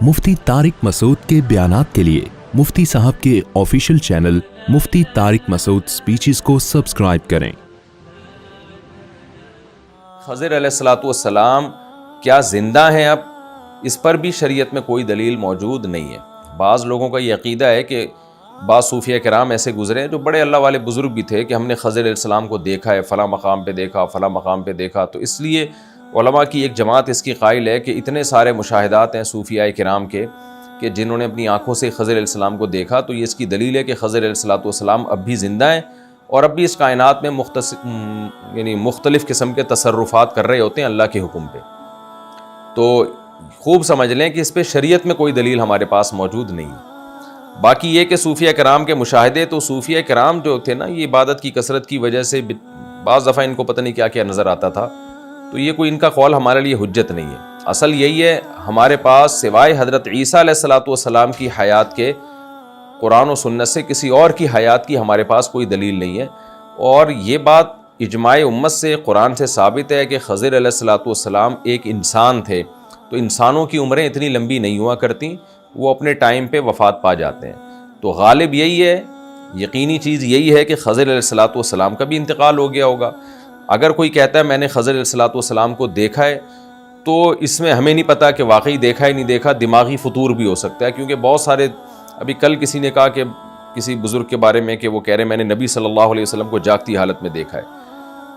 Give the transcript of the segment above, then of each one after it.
मुफ्ती तारिक मसूद के बयानात के लिए मुफ्ती साहब के ऑफिशियल चैनल मुफ्ती तारिक मसूद स्पीचेस को सब्सक्राइब करें। खज़र अलैहिस्सलाम क्या ज़िंदा हैं अब? इस पर भी शरीयत में कोई दलील मौजूद नहीं है। बाज़ लोगों का ये अक़ीदा है कि बाज़ सूफ़िया किराम ऐसे गुज़रे हैं जो बड़े अल्लाह वाले बुज़ुर्ग भी थे कि हमने खज़र अलैहिस्सलाम को देखा है, फ़लाँ मकाम पे देखा, फ़लाँ मकाम पे देखा। तो इसलिए उलमा की एक जमात इसकी क़ाइल है कि इतने सारे मुशाहिदात हैं सूफ़िया किराम के कि जिन्होंने अपनी आँखों से खज़र अलैहिस्सलाम को देखा, तो ये इसकी दलील है कि खज़र अलैहिस्सलाम अब भी ज़िंदा हैं और अब भी इस कायनात में मुख्तलिफ़ किस्म के तसर्रुफ़ात कर रहे होते हैं अल्लाह के हुक्म पे। तो खूब समझ लें कि इस पे शरीयत में कोई दलील हमारे पास मौजूद नहीं है। बाकी ये कि सूफ़िया किराम के मुशाहिदे, तो सूफ़िया किराम जो थे ना, ये इबादत की कसरत की वजह से बाज़ दफ़ा इनको पता नहीं क्या क्या नज़र आता था, तो ये कोई इनका कौल हमारे लिए हुज्जत नहीं है। असल यही है, हमारे पास सिवाय हज़रत ईसा अलैहिस्सलाम की हयात के कुरान और सुन्नत से किसी और की हयात की हमारे पास कोई दलील नहीं है। और ये बात इजमाए उम्मत से, कुरान से साबित है कि खज़र अलैहिस्सलाम एक इंसान थे, तो इंसानों की उम्रें इतनी लंबी नहीं हुआ करती, वो अपने टाइम पे वफ़ात पा जाते हैं। तो गालिब यही है, यकीनी चीज़ यही है कि खज़र अलैहिस्सलाम का भी इंतकाल हो गया होगा। अगर कोई कहता है मैंने खज़र अलैहिस्सलाम को देखा है, तो इसमें हमें नहीं पता कि वाकई देखा ही नहीं देखा, दिमागी फतूर भी हो सकता है। क्योंकि बहुत सारे, अभी कल किसी ने कहा कि किसी बुज़ुर्ग के बारे में कि वो कह रहे मैंने नबी सल्लल्लाहु अलैहि वसल्लम को जागती हालत में देखा है।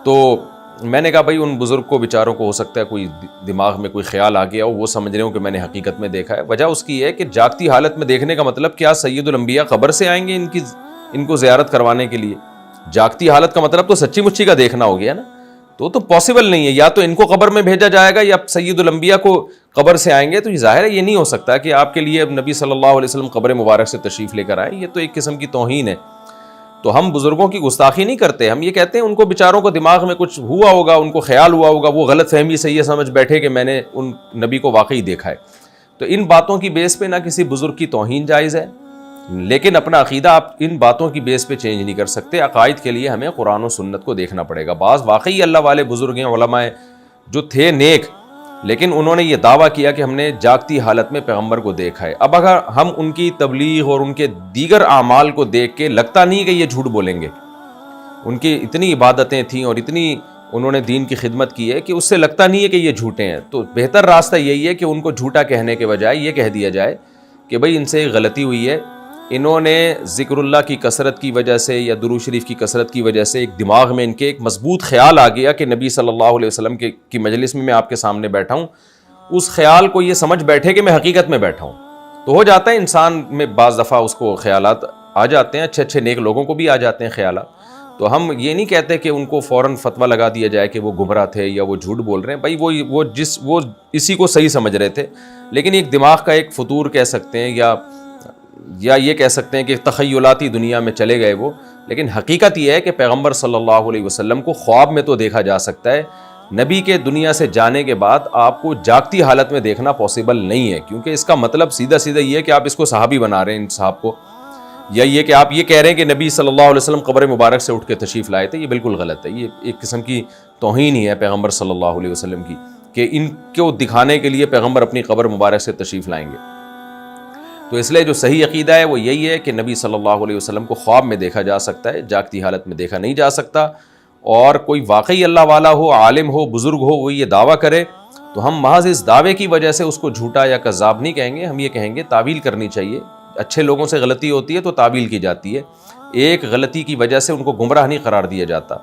तो मैंने कहा भाई उन बुज़ुर्ग को बेचारों को हो सकता है कोई दिमाग में कोई ख्याल आ गया हो, वो समझ रहे हो कि मैंने हकीकत में देखा है। वजह उसकी है कि जागती हालत में देखने का मतलब क्या सैयदुल अंबिया क़ब्र से आएंगे इनको ज़ियारत करवाने के लिए? जागती हालत का मतलब तो सच्ची मुच्ची का देखना हो गया ना, तो पॉसिबल नहीं है। या तो इनको कब्र में भेजा जाएगा या सैयदुल अंबिया को कब्र से आएंगे। तो ये ज़ाहिर है ये नहीं हो सकता कि आपके लिए अब नबी सल्लल्लाहु अलैहि वसल्लम कब्र मुबारक से तशरीफ़ लेकर आए। ये तो एक किस्म की तौहीन है। तो हम बुज़ुर्गों की गुस्ताखी नहीं करते, हम ये कहते हैं उनको बेचारों को दिमाग में कुछ हुआ होगा, उनको ख्याल हुआ होगा, वो गलत फहमी से ये समझ बैठे कि मैंने उन नबी को वाकई देखा है। तो इन बातों की बेस पे ना किसी बुज़ुर्ग की तौहीन जायज़ है, लेकिन अपना अक़ीदा आप इन बातों की बेस पे चेंज नहीं कर सकते। अक़ाइद के लिए हमें कुरान और सुन्नत को देखना पड़ेगा। बाज़ वाकई अल्लाह वाले बुज़ुर्ग हैं, उलमा जो थे नेक, लेकिन उन्होंने ये दावा किया कि हमने जागती हालत में पैगम्बर को देखा है। अब अगर हम उनकी तबलीग और उनके दीगर आमाल को देख के लगता नहीं कि ये झूठ बोलेंगे, उनकी इतनी इबादतें थीं और इतनी उन्होंने दीन की खिदमत की है कि उससे लगता नहीं है कि ये झूठे हैं। तो बेहतर रास्ता यही है कि उनको झूठा कहने के बजाय ये कह दिया जाए कि भाई इनसे गलती हुई है, इन्होंने ज़िक्रुल्लाह की कसरत की वजह से या दुरूद शरीफ की कसरत की वजह से एक दिमाग में इनके एक मजबूत ख्याल आ गया कि नबी सल्लल्लाहु अलैहि वसल्लम की मजलिस में मैं आपके सामने बैठा हूँ, उस ख्याल को ये समझ बैठे कि मैं हकीकत में बैठा हूँ। तो हो जाता है इंसान में बाज़ दफ़ा उसको ख्यालात आ जाते हैं, अच्छे अच्छे नेक लोगों को भी आ जाते हैं ख्यालात। तो हम ये नहीं कहते कि उनको फ़ौरन फतवा लगा दिया जाए कि वो गुमराह थे या वो झूठ बोल रहे हैं। भाई वो इसी को सही समझ रहे थे, लेकिन एक दिमाग का एक फतूर कह सकते हैं या ये कह सकते हैं कि तख़य्युलाती दुनिया में चले गए वो। लेकिन हकीकत ये है कि पैगम्बर सल्लल्लाहु अलैहि वसल्लम को ख्वाब में तो देखा जा सकता है, नबी के दुनिया से जाने के बाद आपको जागती हालत में देखना पॉसिबल नहीं है। क्योंकि इसका मतलब सीधा सीधा ये है कि आप इसको सहाबी बना रहे हैं इन साहब को, या ये कि आप ये कह रहे हैं कि नबी सल्लल्लाहु अलैहि वसल्लम कब्र मुबारक से उठ के तशरीफ़ लाए थे। ये बिल्कुल गलत है। ये एक किस्म की तौहीन ही है पैगम्बर सल्लल्लाहु अलैहि वसल्लम की कि इनको दिखाने के लिए पैगम्बर अपनी कब्र मुबारक से तशरीफ़ लाएंगे। तो इसलिए जो सही अक़ीदा है वो यही है कि नबी सल्लल्लाहु अलैहि वसल्लम को ख्वाब में देखा जा सकता है, जागती हालत में देखा नहीं जा सकता। और कोई वाकई अल्लाह वाला हो, आलिम हो, बुज़ुर्ग हो, वो ये दावा करे, तो हम महज इस दावे की वजह से उसको झूठा या कज़्ज़ाब नहीं कहेंगे। हम ये कहेंगे तावील करनी चाहिए। अच्छे लोगों से गलती होती है तो तावील की जाती है, एक गलती की वजह से उनको गुमराह नहीं करार दिया जाता।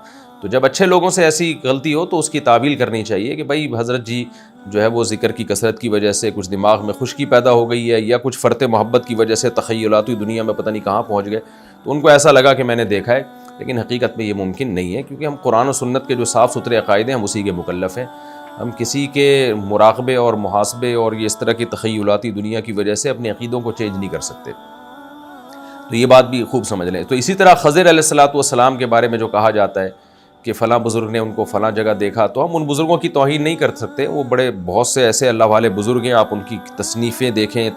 तो जब अच्छे लोगों से ऐसी गलती हो तो उसकी तावील करनी चाहिए कि भाई हज़रत जी जो है वो ज़िक्र की कसरत की वजह से कुछ दिमाग में खुश्की पैदा हो गई है, या कुछ फ़र्त मोहब्बत की वजह से तख़य्युलाती दुनिया में पता नहीं कहाँ पहुँच गए, तो उनको ऐसा लगा कि मैंने देखा है। लेकिन हकीकत में ये मुमकिन नहीं है, क्योंकि हम कुरान और सुन्नत के जो साफ़ सुथरे अक़ाइद हैं हम उसी के मुकल्लफ़ हैं। हम किसी के मुराक़बे और मुहासबे और ये इस तरह की तख़य्युलाती दुनिया की वजह से अपने अक़ीदों को चेंज नहीं कर सकते। तो ये बात भी खूब समझ लें। तो इसी तरह खज़र अलैहिस्सलाम के बारे में जो कहा जाता है कि फ़लाँ बुज़ुर्ग ने उनको फ़लाँ जगह देखा, तो हम उन बुज़ुर्गों की तौहीन नहीं कर सकते। वो बड़े बहुत से ऐसे अल्लाह वाले बुज़ुर्ग हैं, आप उनकी तसनीफ़ें देखें,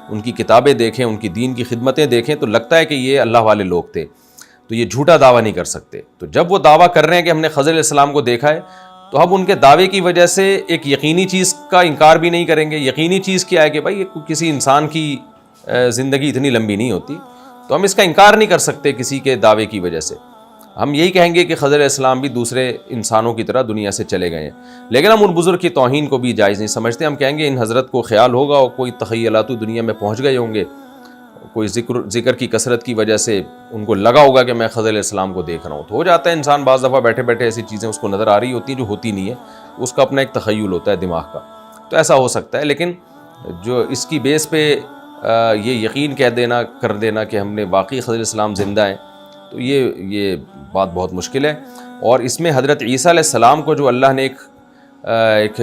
उनकी किताबें देखें, उनकी दीन की खिदमतें देखें, तो लगता है कि ये अल्लाह वाले लोग थे। तो ये झूठा दावा नहीं कर सकते। तो जब वो दावा कर रहे हैं कि हमने खज़र अलैहिस्सलाम को देखा है, تو اب ان کے دعوے کی وجہ سے ایک یقینی چیز کا انکار بھی نہیں کریں گے. یقینی چیز کیا ہے کہ بھائی کسی انسان کی زندگی اتنی لمبی نہیں ہوتی, تو ہم اس کا انکار نہیں کر سکتے کسی کے دعوے کی وجہ سے. ہم یہی کہیں گے کہ خضر علیہ السلام بھی دوسرے انسانوں کی طرح دنیا سے چلے گئے ہیں, لیکن ہم ان بزرگ کی توہین کو بھی جائز نہیں سمجھتے. ہم کہیں گے ان حضرت کو خیال ہوگا اور کوئی تخیلات دنیا میں پہنچ گئے ہوں گے, کوئی ذکر کی کثرت کی وجہ سے ان کو لگا ہوگا کہ میں خضر علیہ السلام کو دیکھ رہا ہوں. تو ہو جاتا ہے انسان بعض دفعہ بیٹھے بیٹھے ایسی چیزیں اس کو نظر آ رہی ہوتی ہیں جو ہوتی نہیں ہے, اس کا اپنا ایک تخیل ہوتا ہے دماغ کا, تو ایسا ہو سکتا ہے. لیکن جو اس کی بیس پہ یہ یقین کر دینا کہ ہم نے واقعی خضر علیہ السلام زندہ ہیں, تو یہ بات بہت مشکل ہے. اور اس میں حضرت عیسیٰ علیہ السلام کو جو اللہ نے ایک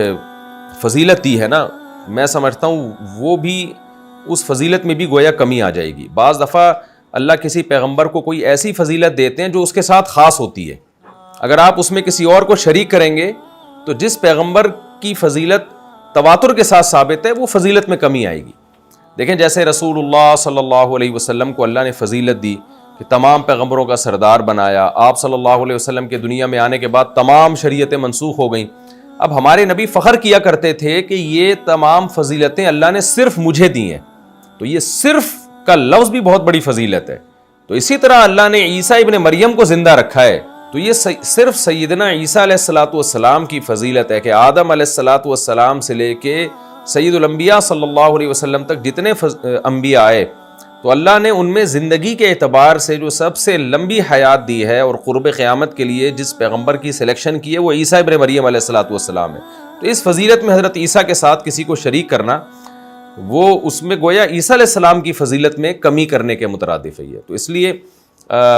فضیلت دی ہے نا, میں سمجھتا ہوں وہ بھی اس فضیلت میں بھی گویا کمی آ جائے گی. بعض دفعہ اللہ کسی پیغمبر کو کوئی ایسی فضیلت دیتے ہیں جو اس کے ساتھ خاص ہوتی ہے. اگر آپ اس میں کسی اور کو شریک کریں گے تو جس پیغمبر کی فضیلت تواتر کے ساتھ ثابت ہے وہ فضیلت میں کمی آئے گی. دیکھیں جیسے رسول اللہ صلی اللہ علیہ وسلم کو اللہ نے فضیلت دی کہ تمام پیغمبروں کا سردار بنایا. آپ صلی اللہ علیہ وسلم کے دنیا میں آنے کے بعد تمام شریعتیں منسوخ ہو گئیں. اب ہمارے نبی فخر کیا کرتے تھے کہ یہ تمام فضیلتیں اللہ نے صرف مجھے دی ہیں, تو یہ صرف کا لفظ بھی بہت بڑی فضیلت ہے. تو اسی طرح اللہ نے عیسیٰ ابن مریم کو زندہ رکھا ہے, تو یہ صرف سیدنا عیسیٰ علیہ الصلوۃ والسلام کی فضیلت ہے کہ آدم علیہ الصلوۃ والسلام سے لے کے سید الانبیاء صلی اللہ علیہ وسلم تک جتنے انبیاء آئے, تو اللہ نے ان میں زندگی کے اعتبار سے جو سب سے لمبی حیات دی ہے اور قرب قیامت کے لیے جس پیغمبر کی سلیکشن کی ہے وہ عیسیٰ ابن مریم علیہ الصلوۃ والسلام ہے. تو اس فضیلت میں حضرت عیسیٰ کے ساتھ کسی کو شریک کرنا وہ اس میں گویا عیسیٰ علیہ السلام کی فضیلت میں کمی کرنے کے مترادف ہے. تو اس لیے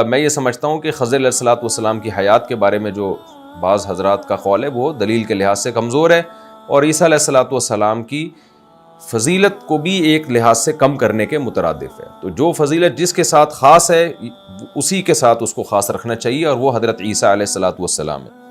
میں یہ سمجھتا ہوں کہ خضر علیہ الصلوۃ والسلام کی حیات کے بارے میں جو بعض حضرات کا قول ہے وہ دلیل کے لحاظ سے کمزور ہے, اور عیسیٰ علیہ الصلوۃ والسلام کی فضیلت کو بھی ایک لحاظ سے کم کرنے کے مترادف ہے. تو جو فضیلت جس کے ساتھ خاص ہے اسی کے ساتھ اس کو خاص رکھنا چاہیے, اور وہ حضرت عیسیٰ علیہ الصلوۃ والسلام ہے.